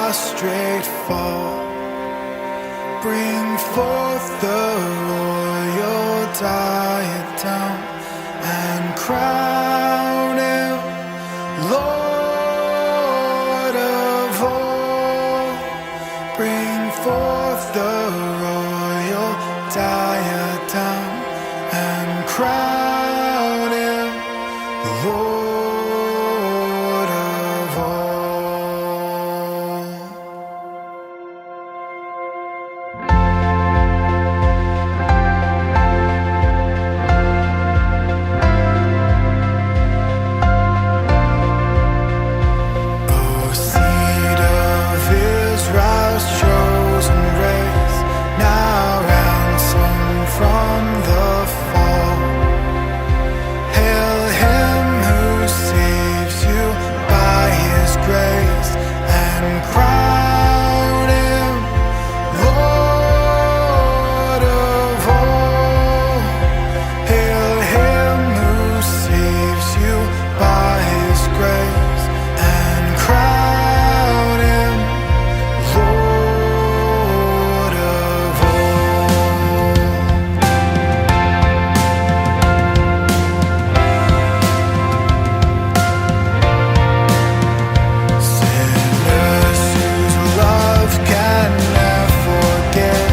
prostrate fall. Bring forth the royal diadem and crown him Lord of all. Bring forth the royal diadem and crown him Lord of all. O seed of Israel's chosen race, now ransomed from the fall. Hail him who saves you by his grace and crown him Lord of all. Hail him who saves you by his grace and crown him Lord of all. Sinners whose love can never forget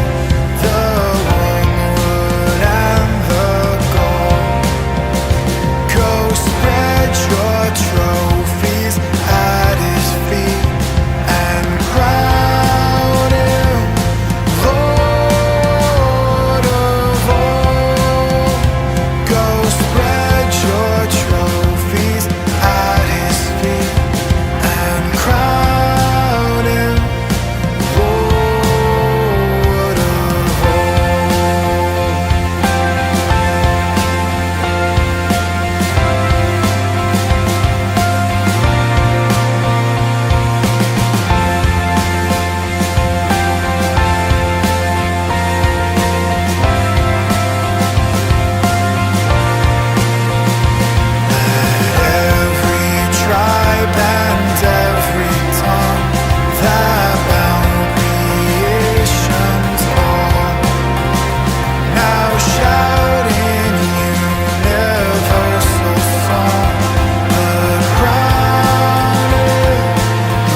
the wormwood and the gold. Go spread your trophies at his feet and crown him Lord of all. Go spread your trophies at his feet and crown him Lord of all. Every tribe and every tongue that bound creation's all, now shout in universal song, the crown is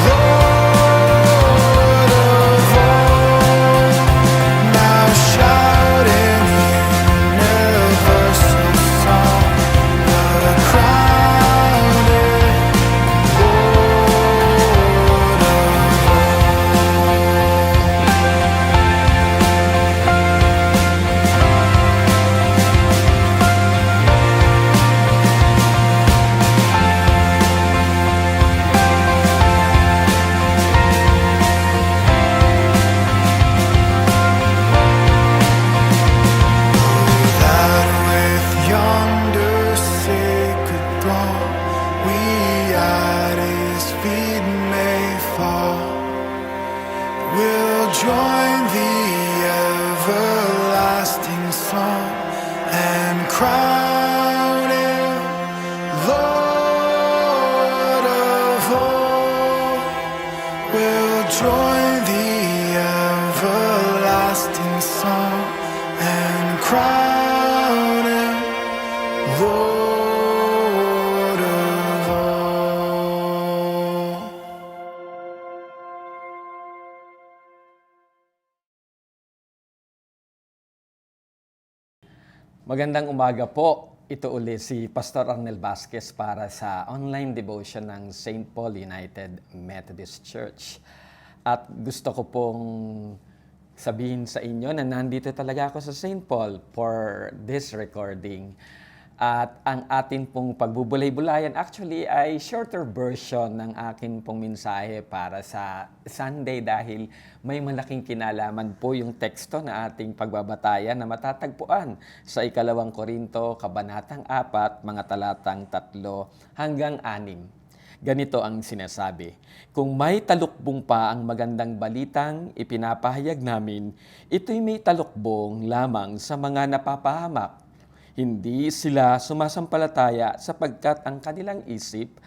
Lord of all. Now shout in universal song, the crown is Lord of that with yonder sacred throng we at his feet may fall. We'll join the everlasting song and crown him Lord of all. We'll join the everlasting song and crown him Lord of all. Magandang umaga po. Ito uli si Pastor Arnel Vasquez para sa online devotion ng St. Paul United Methodist Church. At gusto ko pong sabihin sa inyo na nandito talaga ako sa St. Paul for this recording. At ang atin pong pagbubulay-bulayan actually ay shorter version ng akin pong mensahe para sa Sunday dahil may malaking kinalaman po yung teksto na ating pagbabatayan na matatagpuan sa 2 Korinto, Kabanatang 4, mga talatang 3 hanggang 6. Ganito ang sinasabi, kung may talukbong pa ang magandang balitang ipinapahayag namin, ito'y may talukbong lamang sa mga napapahamak. Hindi sila sumasampalataya sapagkat ang kanilang isip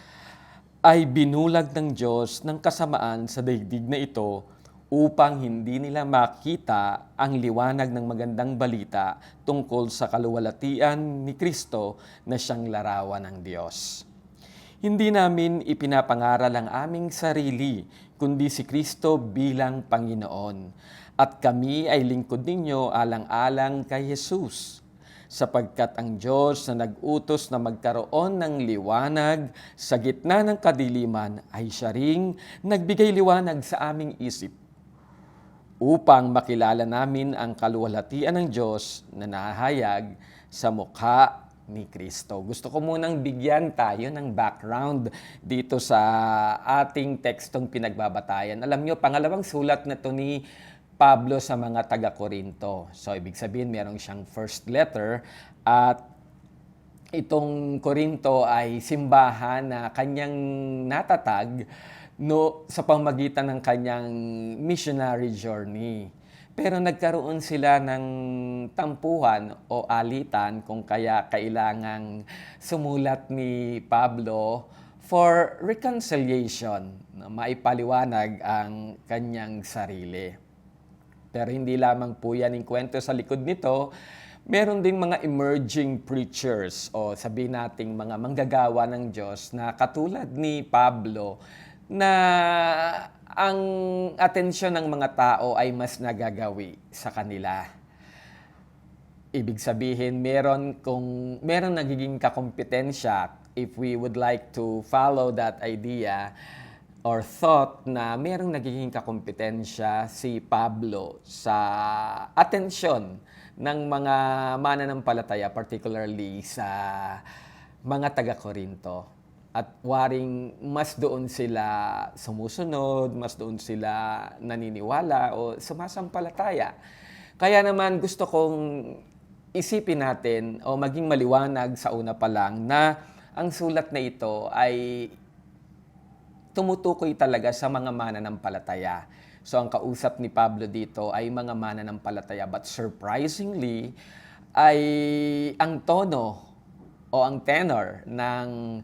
ay binulag ng Diyos ng kasamaan sa daigdig na ito upang hindi nila makita ang liwanag ng magandang balita tungkol sa kaluwalhatian ni Kristo na siyang larawan ng Diyos. Hindi namin ipinapangaral ang aming sarili, kundi si Kristo bilang Panginoon. At kami ay lingkod ninyo alang-alang kay Jesus, sapagkat ang Diyos na nag-utos na magkaroon ng liwanag sa gitna ng kadiliman ay siya ring nagbigay liwanag sa aming isip, upang makilala namin ang kaluwalhatian ng Diyos na nahahayag sa mukha ni Kristo. Gusto ko munang bigyan tayo ng background dito sa ating tekstong pinagbabatayan. Alam nyo, pangalawang sulat na to ni Pablo sa mga taga-Korinto. So, ibig sabihin, merong siyang first letter at itong Korinto ay simbahan na kanyang natatag sa pamagitan ng kanyang missionary journey. Pero nagkaroon sila ng tampuhan o alitan kung kaya kailangang sumulat ni Pablo for reconciliation, na maipaliwanag ang kanyang sarili. Pero hindi lamang po yan yung kwento sa likod nito. Meron ding mga emerging preachers o sabihin nating mga manggagawa ng Diyos na katulad ni Pablo na ang atensyon ng mga tao ay mas nagagawi sa kanila. Ibig sabihin, meron nagiging kakompetensya, if we would like to follow that idea or thought na merong nagiging kakompetensya si Pablo sa atensyon ng mga mananampalataya, particularly sa mga taga-Korinto. At waring mas doon sila sumusunod, mas doon sila naniniwala o sumasampalataya. Kaya naman gusto kong isipin natin o maging maliwanag sa una pa lang na ang sulat na ito ay tumutukoy talaga sa mga mananampalataya. So ang kausap ni Pablo dito ay mga mananampalataya, but surprisingly ay ang tono o ang tenor ng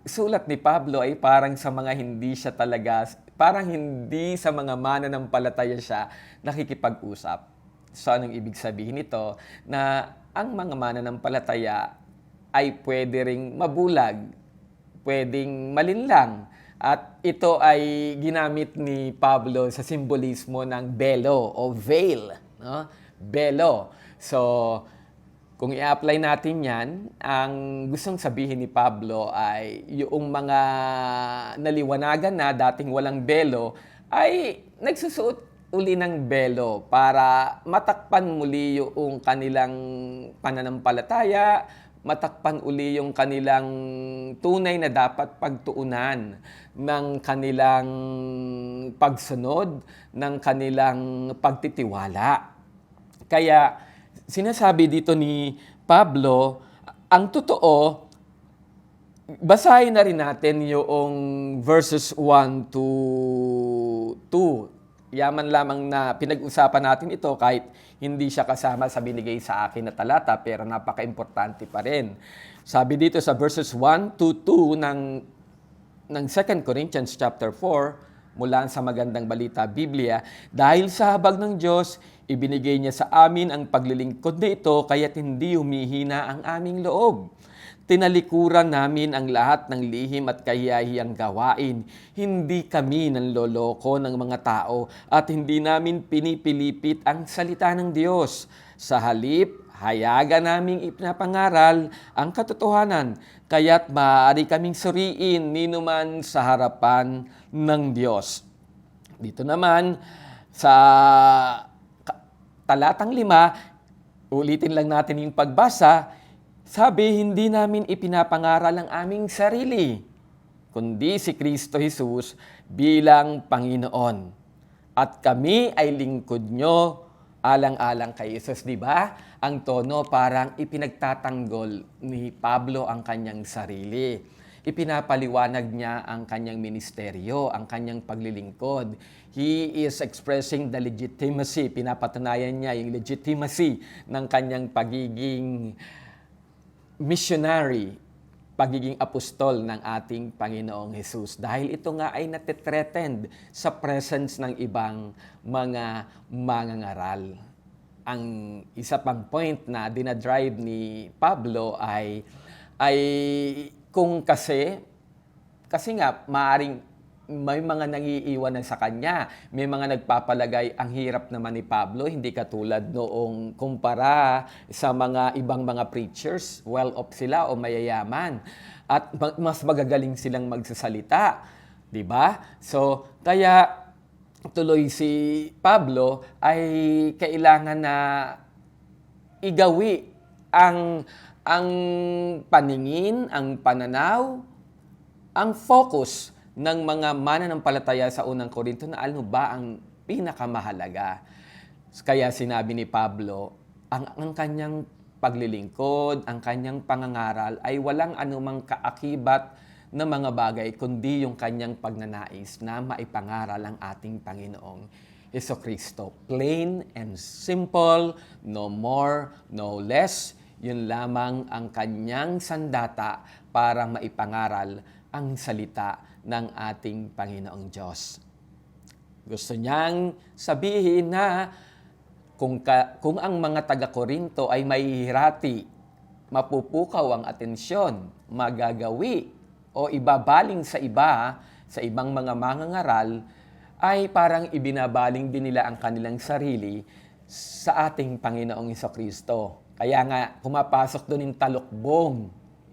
sulat ni Pablo ay parang sa mga hindi sa mga mananampalataya siya nakikipag-usap. So anong ibig sabihin nito? Na ang mga mananampalataya ay pwede ring mabulag, pwedeng malinlang. At ito ay ginamit ni Pablo sa simbolismo ng belo o veil. No? Belo. So, kung i-apply natin yan, ang gustong sabihin ni Pablo ay yung mga naliwanagan na dating walang belo ay nagsusuot uli ng belo para matakpan muli yung kanilang pananampalataya, matakpan uli yung kanilang tunay na dapat pagtuunan ng kanilang pagsunod, ng kanilang pagtitiwala. Kaya sinasabi dito ni Pablo, ang totoo, basahin na rin natin yung verses 1 to 2. Yaman lamang na pinag-usapan natin ito kahit hindi siya kasama sa binigay sa akin na talata, pero napaka-importante pa rin. Sabi dito sa verses 1 to 2 ng 2 Corinthians chapter 4, mula sa Magandang Balita Biblia, dahil sa habag ng Diyos, ibinigay niya sa amin ang paglilingkod na ito, kaya't hindi humihina ang aming loob. Tinalikuran namin ang lahat ng lihim at kahiyahiyang gawain. Hindi kami nanloloko ng mga tao at hindi namin pinipilipit ang salita ng Diyos. Sa halip, hayagan naming ipinapangaral ang katotohanan, kaya't maaari kaming suriin ninuman sa harapan ng Diyos. Dito naman, sa talatang 5, ulitin lang natin yung pagbasa. Sabi, hindi namin ipinapangaral ang aming sarili, kundi si Kristo Jesus bilang Panginoon. At kami ay lingkod nyo alang-alang kay Jesus. Diba? Ang tono parang ipinagtatanggol ni Pablo ang kanyang sarili. Ipinapaliwanag niya ang kanyang ministeryo, ang kanyang paglilingkod. He is expressing the legitimacy. Pinapatunayan niya yung legitimacy ng kanyang pagiging missionary, pagiging apostol ng ating Panginoong Hesus. Dahil ito nga ay natitreatened sa presence ng ibang mga mangangaral. Ang isa pang point na dinadrive ni Pablo ay kung kasi nga maaring may mga nangiiwan na sa kanya, may mga nagpapalagay ang hirap naman ni Pablo, hindi katulad noong kumpara sa mga ibang mga preachers, well-off sila o mayayaman, at mas magagaling silang magsasalita, di ba? So, kaya tuloy si Pablo ay kailangan na igawi ang paningin, ang pananaw, ang focus ng mga mananampalataya sa unang Korinto na ano ba ang pinakamahalaga. Kaya sinabi ni Pablo, ang kanyang paglilingkod, ang kanyang pangangaral ay walang anumang kaakibat na mga bagay, kundi yung kanyang pagnanais na maipangaral ang ating Panginoong Hesukristo. Plain and simple, no more, no less. Yun lamang ang kanyang sandata para maipangaral ang salita ng ating Panginoong Diyos. Gusto niyang sabihin na kung ang mga taga-Korinto ay mahihirati, mapupukaw ang atensyon, magagawi, o ibabaling sa ibang mga mangangaral, ay parang ibinabaling din nila ang kanilang sarili sa ating Panginoong Hesukristo. Kaya nga, pumapasok doon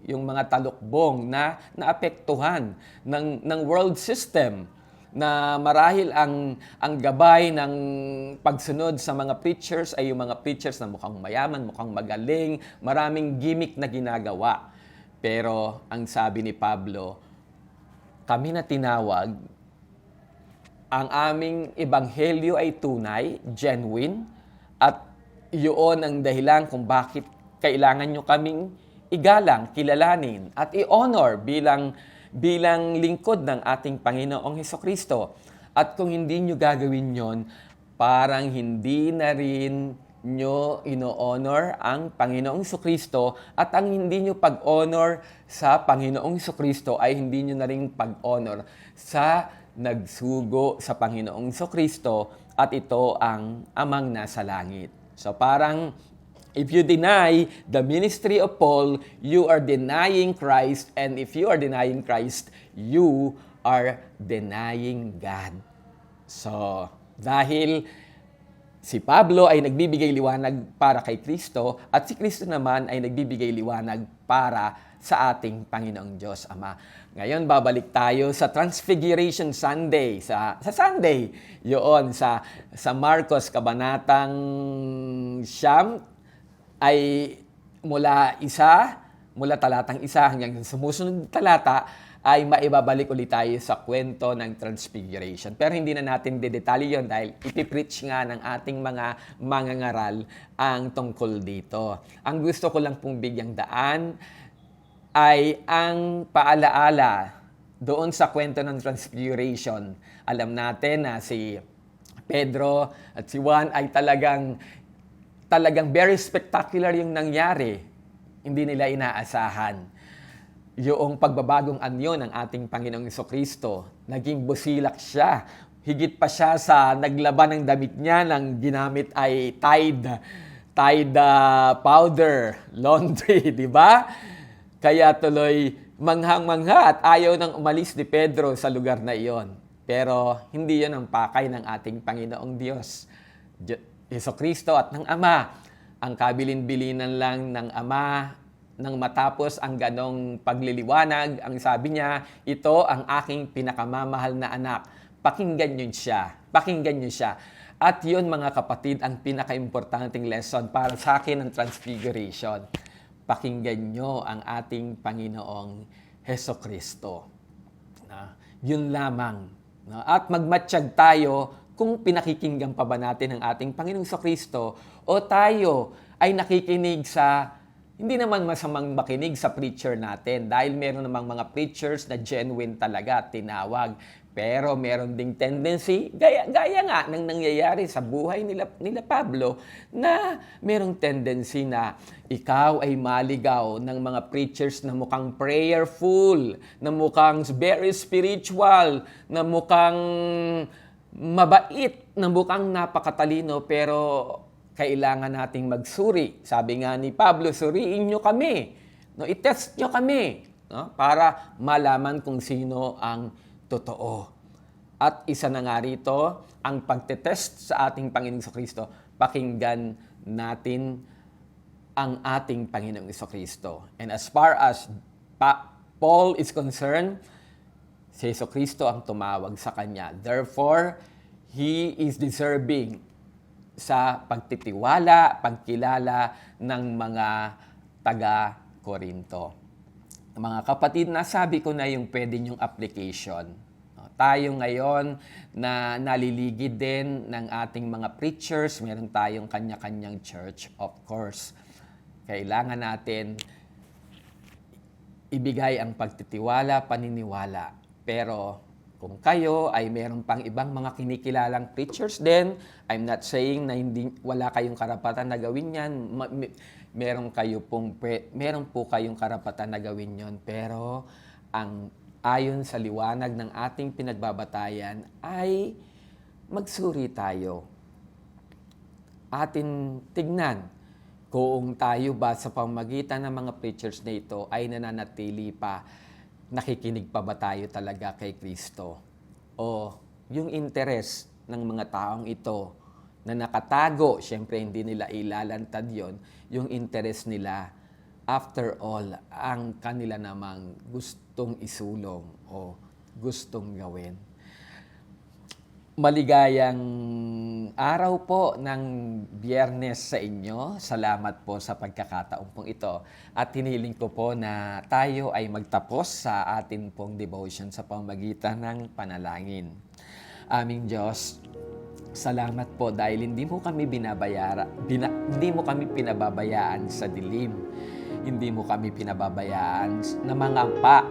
yung mga talukbong na naapektuhan ng world system, na marahil ang gabay ng pagsunod sa mga preachers ay yung mga preachers na mukhang mayaman, mukhang magaling, maraming gimmick na ginagawa. Pero ang sabi ni Pablo, kami na tinawag, ang aming ebanghelyo ay tunay, genuine, at yun ang dahilan kung bakit kailangan nyo kaming igalang, kilalanin, at i-honor bilang lingkod ng ating Panginoong Hesukristo. At kung hindi nyo gagawin yon, parang hindi na rin nyo ino-honor ang Panginoong Hesukristo, at ang hindi nyo pag-honor sa Panginoong Hesukristo ay hindi nyo na rin pag-honor sa nagsugo sa Panginoong Hesukristo, at ito ang amang nasa langit. So parang if you deny the ministry of Paul, you are denying Christ. And if you are denying Christ, you are denying God. So, dahil si Pablo ay nagbibigay liwanag para kay Kristo, at si Kristo naman ay nagbibigay liwanag para sa ating Panginoong Diyos Ama. Ngayon, babalik tayo sa Transfiguration Sunday. Sa Sunday, yun, sa Marcos, Kabanatang 9, ay mula talatang 1 hanggang sa sumusunod talata ay maibabalik ulit tayo sa kwento ng Transfiguration. Pero hindi na natin dedetalye yun dahil ipipreach nga ng ating mga mangangaral ang tungkol dito. Ang gusto ko lang pong bigyang daan ay ang paalaala doon sa kwento ng Transfiguration. Alam natin na si Pedro at si Juan ay talagang very spectacular yung nangyari. Hindi nila inaasahan. Yung pagbabagong anyo ng ating Panginoong Hesukristo, naging busilak siya. Higit pa siya sa naglaban ng damit niya, nang ginamit ay Tide powder, laundry, di ba? Kaya tuloy manghang-mangha at ayaw nang umalis ni Pedro sa lugar na iyon. Pero hindi yan ang pakay ng ating Panginoong Diyos. Hesukristo at ng Ama. Ang kabilin-bilinan lang ng Ama nang matapos ang ganong pagliliwanag, ang sabi niya, ito ang aking pinakamamahal na anak. Pakinggan niyo siya. At yun mga kapatid, ang pinaka-importanting lesson para sa akin ng Transfiguration. Pakinggan niyo ang ating Panginoong Hesukristo. Yun lamang. At magmatsyag tayo kung pinakikinggan pa ba natin ang ating Panginoong Hesukristo o tayo ay nakikinig sa, hindi naman masamang makinig sa preacher natin dahil meron namang mga preachers na genuine talaga tinawag. Pero meron ding tendency, gaya nga ng nangyayari sa buhay nila Pablo, na merong tendency na ikaw ay maligaw ng mga preachers na mukhang prayerful, na mukhang very spiritual, na mukhang mabait, na mukhang napakatalino, pero kailangan nating magsuri. Sabi nga ni Pablo, suriin nyo kami. No, i-test nyo kami, no, para malaman kung sino ang totoo. At isa na nga rito, ang pagtetest sa ating Panginoong Jesucristo, pakinggan natin ang ating Panginoong Jesucristo. And as far as Paul is concerned, si Jesucristo ang tumawag sa kanya. Therefore, he is deserving sa pagtitiwala, pagkilala ng mga taga-Korinto. Mga kapatid, nasabi ko na yung pwede nyong application. Tayo ngayon na naliligid din ng ating mga preachers, meron tayong kanya-kanyang church, of course. Kailangan natin ibigay ang pagtitiwala, paniniwala. Pero kung kayo ay meron pang ibang mga kinikilalang preachers din, I'm not saying na wala kayong karapatan na gawin yan. Meron po kayong karapatan na gawin yon. Pero ayon sa liwanag ng ating pinagbabatayan ay magsuri tayo. Atin tignan kung tayo ba sa pamamagitan ng mga preachers na ito ay nananatili pa, nakikinig pa ba tayo talaga kay Kristo? O yung interes ng mga taong ito na nakatago, syempre hindi nila ilalantad yon, yung interes nila, after all, ang kanila namang gustong isulong o gustong gawin. Maligayang araw po ng Biyernes sa inyo. Salamat po sa pagkakataon pong ito. At hiniling ko po na tayo ay magtapos sa atin pong devotion sa pamamagitan ng panalangin. Aming Diyos, salamat po dahil hindi mo kami pinababayaan sa dilim. Hindi mo kami pinababayaan na mangapa,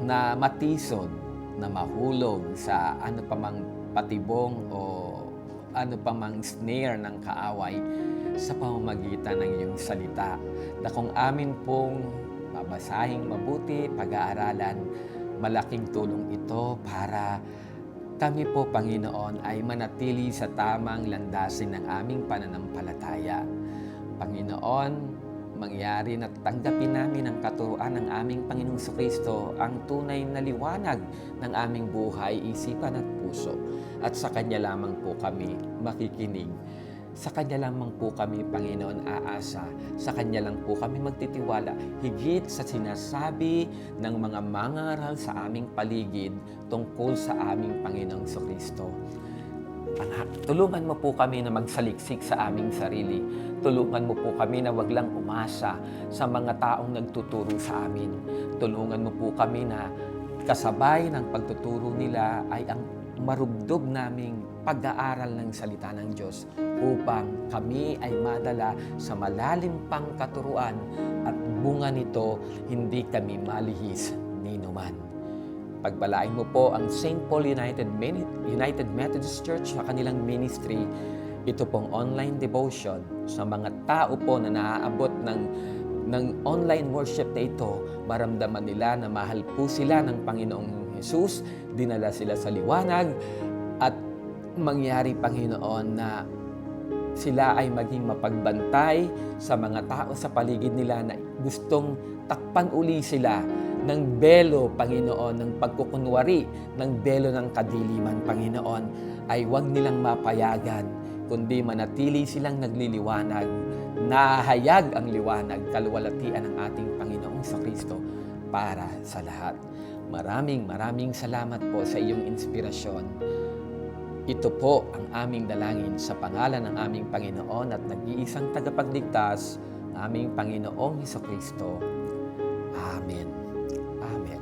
na matisod, na mahulog sa ano pa mang patibong o ano pa mang snare ng kaaway sa pamamagitan ng iyong salita. Na kung amin pong babasahing mabuti, pag-aaralan, malaking tulong ito para kami po, Panginoon, ay manatili sa tamang landasin ng aming pananampalataya. Panginoon, mangyari na tanggapin namin ang katuruan ng aming Panginoong Jesucristo, ang tunay na liwanag ng aming buhay, isipan at puso. At sa Kanya lamang po kami makikinig. Sa Kanya lamang po kami, Panginoon, aasa. Sa Kanya lang po kami magtitiwala, higit sa sinasabi ng mga mangaral sa aming paligid tungkol sa aming Panginoong Jesucristo. Tulungan mo po kami na magsaliksik sa aming sarili. Tulungan mo po kami na wag lang umasa sa mga taong nagtuturo sa amin. Tulungan mo po kami na kasabay ng pagtuturo nila ay ang marugdog naming pag-aaral ng salita ng Diyos upang kami ay madala sa malalim pang katuruan at bunga nito hindi kami malihis ni numan. Pagpalain mo po ang St. Paul United Methodist Church sa kanilang ministry. Ito pong online devotion sa mga tao po na naaabot ng online worship na ito, maramdaman nila na mahal po sila ng Panginoong Jesus, dinala sila sa liwanag, at mangyari, Panginoon, na sila ay maging mapagbantay sa mga tao sa paligid nila na gustong takpan uli sila ng belo, Panginoon, ng pagkukunwari, ng belo ng kadiliman, Panginoon, ay huwag nilang mapayagan, kundi manatili silang nagliliwanag, nahayag ang liwanag, kaluwalhatian ng ating Panginoong Jesucristo para sa lahat. Maraming salamat po sa iyong inspirasyon. Ito po ang aming dalangin sa pangalan ng aming Panginoon at nag-iisang tagapagligtas, aming Panginoong Jesucristo. Amen. Amen.